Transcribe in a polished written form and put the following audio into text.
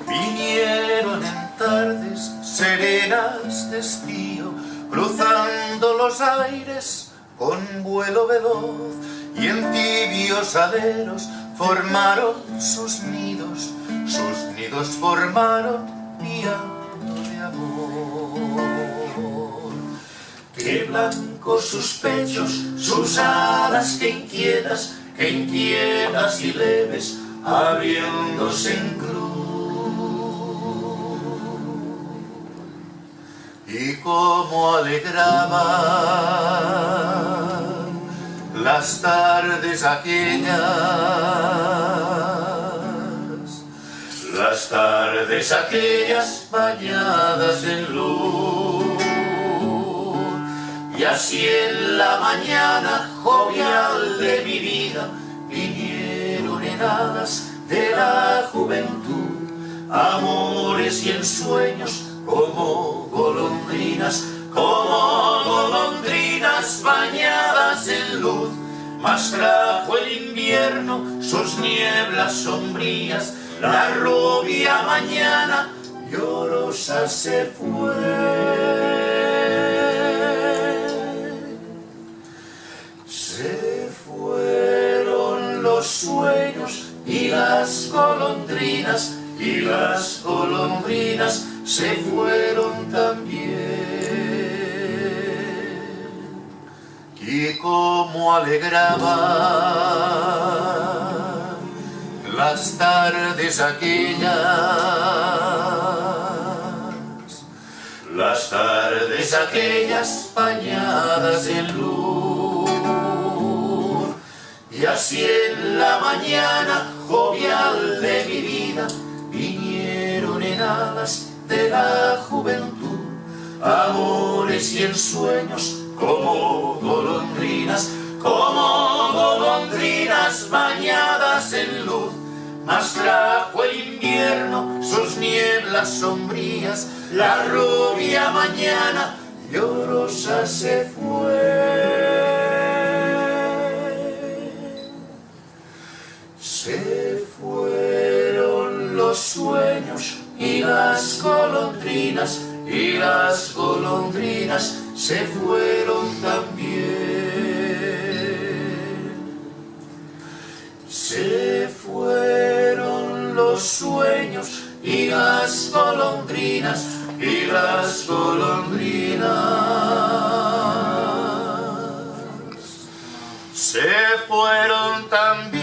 Vinieron en tardes serenas de estío, cruzando los aires con vuelo veloz, y en tibios aleros formaron sus nidos formaron piano de amor. Qué blancos sus pechos, sus alas, que inquietas y leves, abriéndose en cruz. Y cómo alegraban las tardes aquellas, bañadas en luz. Y así en la mañana jovial de mi vida vinieron heladas de la juventud, amores y ensueños como golondrinas bañadas en luz. Mas trajo el invierno sus nieblas sombrías, la rubia mañana llorosa se fue. Se fueron los sueños y las golondrinas se fueron también. Y cómo alegraban las tardes aquellas, bañadas en luz. Y así en la mañana jovial de mi vida vinieron heladas de la juventud, amores y ensueños como golondrinas bañadas en luz. Mas trajo el invierno sus nieblas sombrías, la rubia mañana llorosa se fue. Se fueron los sueños y las golondrinas se fueron también. Se fueron los sueños y las golondrinas se fueron también.